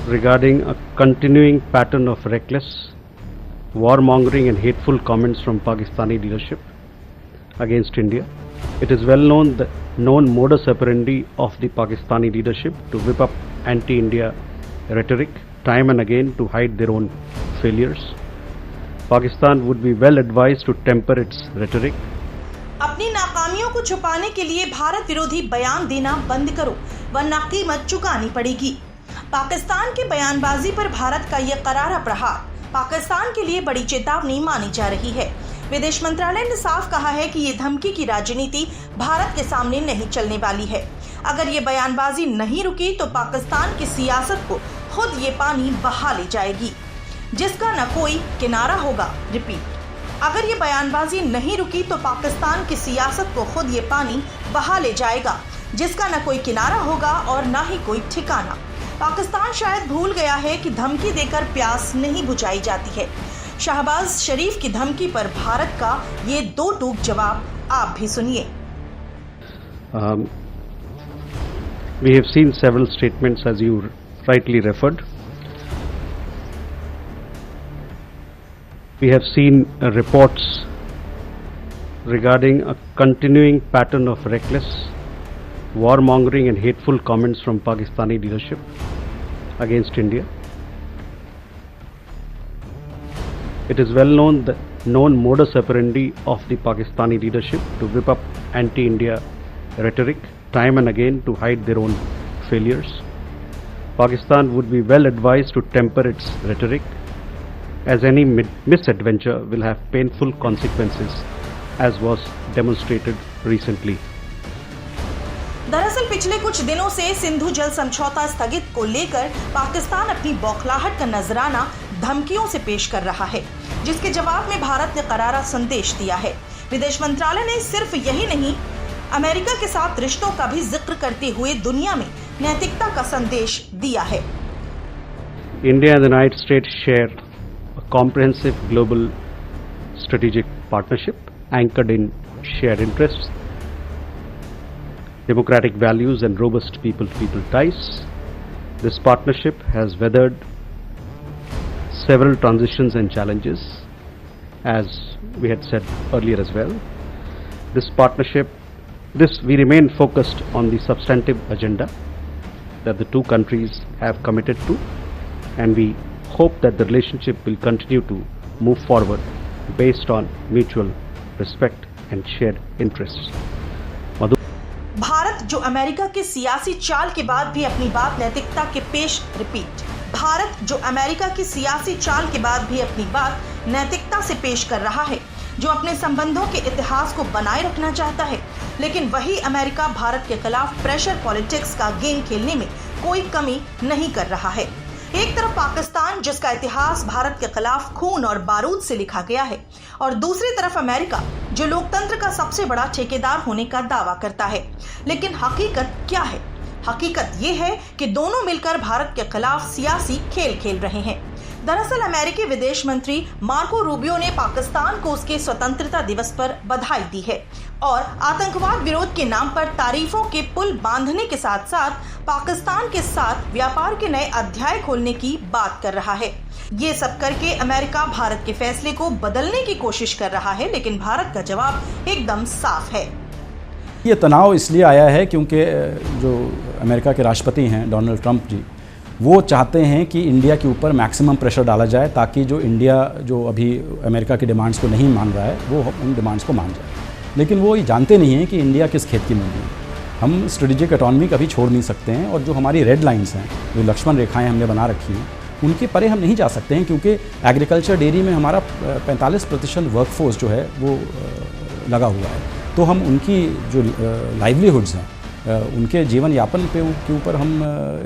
regarding a continuing pattern of reckless, warmongering and hateful comments from Pakistani leadership against India. It is well known the known modus operandi of the Pakistani leadership to whip up anti-India rhetoric time and again to hide their own failures. Pakistan would be well advised to temper its rhetoric. अपनी नाकामियों को छुपाने के लिए भारत विरोधी बयान देना बंद करो, वरना कीमत चुकानी पड़ेगी। पाकिस्तान की बयानबाजी पर भारत का यह करारा प्रहार पाकिस्तान के लिए बड़ी चेतावनी मानी जा रही है। विदेश मंत्रालय ने साफ कहा है कि ये धमकी की राजनीति भारत के सामने नहीं चलने वाली है। अगर ये बयानबाजी नहीं रुकी तो पाकिस्तान की सियासत को खुद ये पानी बहा ले जाएगी, जिसका न कोई किनारा होगा। रिपीट, अगर ये बयानबाजी नहीं रुकी तो पाकिस्तान की सियासत को खुद ये पानी बहा ले जाएगा, जिसका न कोई किनारा होगा और न ही कोई ठिकाना। पाकिस्तान शायद भूल गया है कि धमकी देकर प्यास नहीं बुझाई जाती है। शहबाज शरीफ की धमकी पर भारत का ये दो टूक जवाब आप भी सुनिए। We have seen several statements as you rightly referred. We have seen reports regarding a continuing pattern of reckless, warmongering and hateful comments from Pakistani leadership against India. It is well known the known modus operandi of the Pakistani leadership to whip up anti-India rhetoric time and again to hide their own failures. Pakistan would be well advised to temper its rhetoric, as any misadventure will have painful consequences, as was demonstrated recently. दरअसल पिछले कुछ दिनों से सिंधु जल समझौता स्थगित को लेकर पाकिस्तान अपनी बौखलाहट का नजराना धमकियों से पेश कर रहा है, जिसके जवाब में भारत ने करारा संदेश दिया है। विदेश मंत्रालय ने सिर्फ यही नहीं, अमेरिका के साथ रिश्तों का भी जिक्र करते हुए दुनिया में नैतिकता का संदेश दिया है। India and the United States share a comprehensive global strategic partnership anchored in shared interests, democratic values and robust people-to-people ties. This partnership has weathered several transitions and challenges, as we had said earlier as well. We remain focused on the substantive agenda that the two countries have committed to, and we hope that the relationship will continue to move forward based on mutual respect and shared interests. Bharat जो America के सियासी चाल के बाद भी अपनी बात नैतिकता के पेश भारत जो अमेरिका की सियासी चाल के बाद भी अपनी बात नैतिकता से पेश कर रहा है, जो अपने संबंधों के इतिहास को बनाए रखना चाहता है, लेकिन वही अमेरिका भारत के खिलाफ प्रेशर पॉलिटिक्स का गेम खेलने में कोई कमी नहीं कर रहा है। एक तरफ पाकिस्तान जिसका इतिहास भारत के खिलाफ खून और बारूद से लिखा गया है, और दूसरी तरफ अमेरिका जो लोकतंत्र का सबसे बड़ा ठेकेदार होने का दावा करता है। लेकिन हकीकत क्या है? हकीकत ये है कि दोनों मिलकर भारत के खिलाफ सियासी खेल खेल रहे हैं। दरअसल अमेरिकी विदेश मंत्री मार्को रूबियो ने पाकिस्तान को उसके स्वतंत्रता दिवस पर बधाई दी है और आतंकवाद विरोध के नाम पर तारीफों के पुल बांधने के साथ साथ पाकिस्तान के साथ व्यापार के नए अध्याय खोलने की बात कर रहा है। ये सब करके अमेरिका भारत के फैसले को बदलने की कोशिश कर रहा है, लेकिन भारत का जवाब एकदम साफ है। ये तनाव इसलिए आया है क्योंकि जो अमेरिका के राष्ट्रपति हैं डोनाल्ड ट्रंप जी, वो चाहते हैं कि इंडिया के ऊपर मैक्सिमम प्रेशर डाला जाए ताकि जो इंडिया जो अभी अमेरिका की डिमांड्स को नहीं मान रहा है वो उन डिमांड्स को मान जाए। लेकिन वो ये जानते नहीं हैं कि इंडिया किस खेत की मूली है। हम स्ट्रेटेजिक ऑटोनॉमी कभी छोड़ नहीं सकते हैं, और जो हमारी रेड लाइंस हैं, जो लक्ष्मण रेखाएं हमने बना रखी हैं, उनके परे हम नहीं जा सकते हैं, क्योंकि एग्रीकल्चर डेयरी में हमारा 45% वर्कफोर्स जो है वो लगा हुआ है। तो हम उनकी जो लाइवलीहुड्स हैं, उनके जीवन यापन के ऊपर हम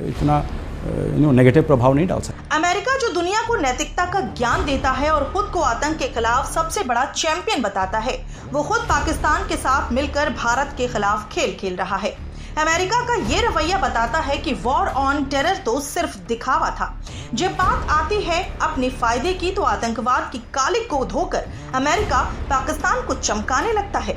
इतना नेगेटिव प्रभाव नहीं डाल सकते। अमेरिका जो दुनिया को नैतिकता का ज्ञान देता है और खुद को आतंक के खिलाफ सबसे बड़ा चैंपियन बताता है, वो खुद पाकिस्तान के साथ मिलकर भारत के खिलाफ खेल खेल रहा है। अमेरिका का ये रवैया बताता है कि वॉर ऑन टेरर तो सिर्फ दिखावा था। जब बात आती है अपने फायदे की तो आतंकवाद की कालिक को धोकर अमेरिका पाकिस्तान को चमकाने लगता है।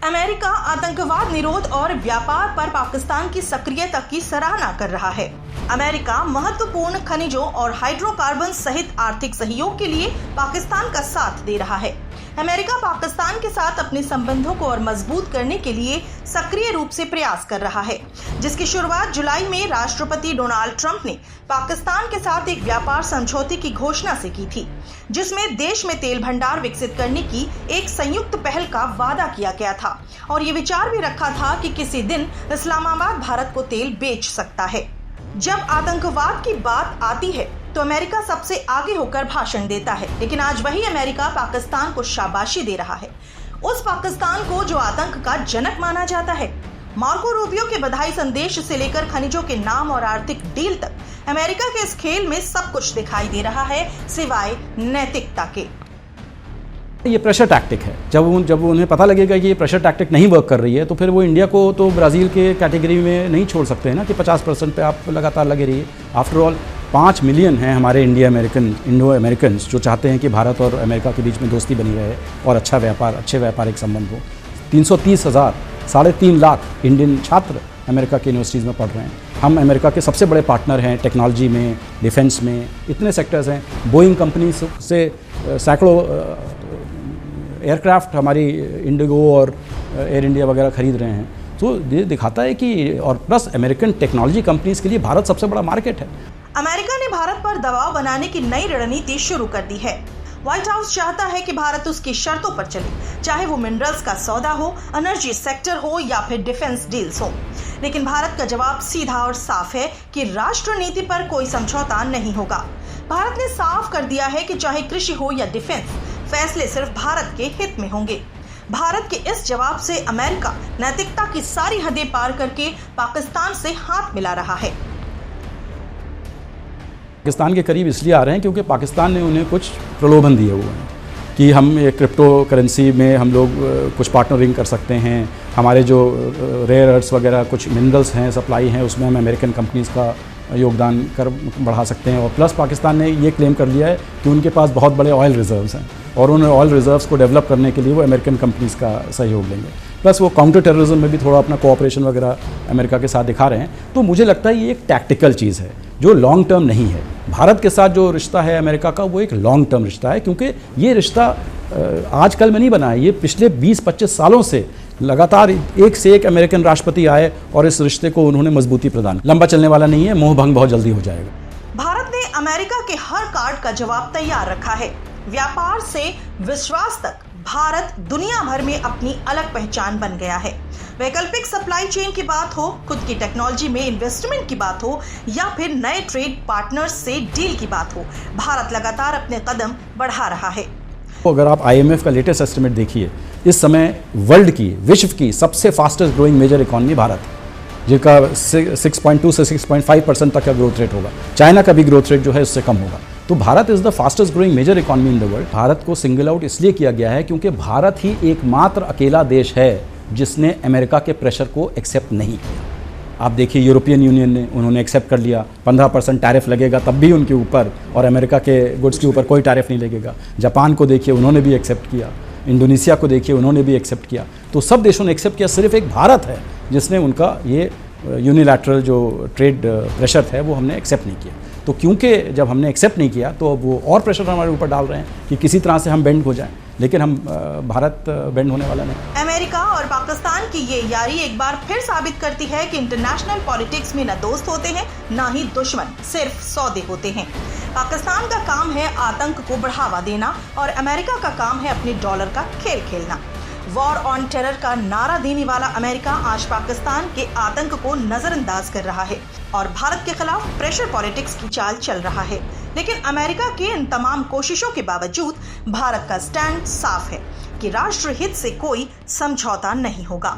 अमेरिका आतंकवाद निरोध और व्यापार पर पाकिस्तान की सक्रियता की सराहना कर रहा है। अमेरिका महत्वपूर्ण खनिजों और हाइड्रोकार्बन सहित आर्थिक सहयोग के लिए पाकिस्तान का साथ दे रहा है। अमेरिका पाकिस्तान के साथ अपने संबंधों को और मजबूत करने के लिए सक्रिय रूप से प्रयास कर रहा है, जिसकी शुरुआत जुलाई में राष्ट्रपति डोनाल्ड ट्रंप ने पाकिस्तान के साथ एक व्यापार समझौते की घोषणा से की थी, जिसमें देश में तेल भंडार विकसित करने की एक संयुक्त पहल का वादा किया गया था और ये विचार भी रखा था कि किसी दिन इस्लामाबाद भारत को तेल बेच सकता है। जब आतंकवाद की बात आती है तो अमेरिका सबसे आगे होकर भाषण देता है, लेकिन आज वही अमेरिका पाकिस्तान को शाबाशी दे रहा है, उस पाकिस्तान को जो आतंक का जनक माना जाता है। मार्को रूबियो के बधाई संदेश से लेकर खनिजों के नाम और आर्थिक डील तक अमेरिका के इस खेल में सब कुछ दिखाई दे रहा है सिवाय नैतिकता के। ये प्रेशर टैक्टिक है। जब उन्हें पता लगेगा कि ये प्रेशर टैक्टिक नहीं वर्क कर रही है तो फिर वो इंडिया को तो ब्राज़ील के कैटेगरी में नहीं छोड़ सकते हैं ना कि 50% पे आप लगातार लगे रहिए। आफ्टर ऑल 5 मिलियन हैं हमारे इंडो अमेरिकन्स जो चाहते हैं कि भारत और अमेरिका के बीच में दोस्ती बनी रहे और अच्छे व्यापारिक संबंध हो। 330,000 3.5 लाख इंडियन छात्र अमेरिका की यूनिवर्सिटीज़ में पढ़ रहे हैं। हम अमेरिका के सबसे बड़े पार्टनर हैं टेक्नोलॉजी में, डिफेंस में, इतने सेक्टर्स हैं। बोइंग कंपनी से सैकड़ों एयरक्राफ्ट हमारी इंडिगो और एयर इंडिया वगैरह खरीद रहे हैं। तो ये दिखाता है कि और प्लस अमेरिकन टेक्नोलॉजी कंपनीज के लिए भारत सबसे बड़ा मार्केट है। अमेरिका ने भारत पर दबाव बनाने की नई रणनीति शुरू कर दी है। व्हाइट हाउस चाहता है कि भारत उसकी शर्तों पर चले, चाहे वो मिनरल्स का सौदा हो, एनर्जी सेक्टर हो या फिर डिफेंस डील्स हो। लेकिन भारत का जवाब सीधा और साफ है कि राष्ट्र नीति पर कोई समझौता नहीं होगा। भारत ने साफ कर दिया है कि चाहे कृषि हो या डिफेंस, फैसले सिर्फ भारत के हित में होंगे। भारत के इस जवाब से अमेरिका नैतिकता की सारी हदें पार करके पाकिस्तान से हाथ मिला रहा है। पाकिस्तान के करीब इसलिए आ रहे हैं क्योंकि पाकिस्तान ने उन्हें कुछ प्रलोभन दिए हुए हैं कि हम एक क्रिप्टो करेंसी में हम लोग कुछ पार्टनरिंग कर सकते हैं। हमारे जो रेयर अर्थ्स वगैरह कुछ मिनरल्स हैं, सप्लाई हैं, उसमें हम अमेरिकन कंपनीज़ का योगदान कर बढ़ा सकते हैं। और प्लस पाकिस्तान ने ये क्लेम कर लिया है कि उनके पास बहुत बड़े ऑयल रिजर्व्स हैं और उन ऑयल रिजर्व्स को डेवलप करने के लिए वो अमेरिकन कंपनीज़ का सहयोग लेंगे। प्लस वो काउंटर टेररिज्म में भी थोड़ा अपना कोऑपरेशन वगैरह अमेरिका के साथ दिखा रहे हैं। तो मुझे लगता है ये एक टैक्टिकल चीज़ है जो लॉन्ग टर्म नहीं है। भारत के साथ जो रिश्ता है अमेरिका का वो एक लॉन्ग टर्म रिश्ता है, क्योंकि ये रिश्ता आजकल में नहीं बना है। ये पिछले 20-25 सालों से लगातार एक से एक अमेरिकन राष्ट्रपति आए और इस रिश्ते को उन्होंने मजबूती प्रदान। लंबा चलने वाला नहीं है, मोह भंग बहुत जल्दी हो जाएगा। भारत ने अमेरिका के हर कार्ड का जवाब तैयार रखा है। व्यापार से विश्वास तक भारत दुनिया भर में अपनी अलग पहचान बन गया है। वैकल्पिक सप्लाई चेन की बात हो, खुद की टेक्नोलॉजी में इन्वेस्टमेंट की बात हो या फिर नए ट्रेड पार्टनर्स से डील की बात हो, भारत लगातार अपने कदम बढ़ा रहा है। अगर आप IMF का लेटेस्ट एस्टिमेट देखिए, इस समय विश्व की सबसे fastest growing major economy Bharat है, जिसका 6.2 से 6.5% तक का ग्रोथ रेट होगा। चाइना का भी ग्रोथ रेट जो है उससे कम होगा। तो Bharat is the fastest growing major economy in the world. Bharat को सिंगल आउट इसलिए किया गया है क्योंकि भारत ही एकमात्र अकेला देश है जिसने अमेरिका के प्रेशर को एक्सेप्ट नहीं किया। आप देखिए यूरोपियन यूनियन ने उन्होंने एक्सेप्ट कर लिया, 15% टैरिफ लगेगा तब भी उनके ऊपर, और अमेरिका के गुड्स के ऊपर कोई टैरिफ नहीं लगेगा। जापान को देखिए, उन्होंने भी एक्सेप्ट किया। इंडोनेशिया को देखिए, उन्होंने भी एक्सेप्ट किया। तो सब देशों ने एक्सेप्ट किया, सिर्फ एक भारत है जिसने उनका ये यूनिलैटरल जो ट्रेड प्रेशर है वो हमने एक्सेप्ट नहीं किया। तो क्योंकि जब हमने एक्सेप्ट नहीं किया तो अब वो और प्रेशर हमारे ऊपर डाल रहे हैं कि किसी तरह से हम बेंड हो जाएं, लेकिन हम भारत बेंड होने वाला नहीं। अमेरिका और पाकिस्तान की ये यारी एक बार फिर साबित करती है कि इंटरनेशनल पॉलिटिक्स में न दोस्त होते हैं न ही दुश्मन, सिर्फ सौदे होते हैं। पाकिस्तान का काम है आतंक को बढ़ावा देना और अमेरिका का काम है अपने डॉलर का खेल खेलना। वॉर ऑन टेरर का नारा देने वाला अमेरिका आज पाकिस्तान के आतंक को नजरअंदाज कर रहा है और भारत के खिलाफ प्रेशर पॉलिटिक्स की चाल चल रहा है। लेकिन अमेरिका के इन तमाम कोशिशों के बावजूद भारत का स्टैंड साफ है कि राष्ट्र हित से कोई समझौता नहीं होगा।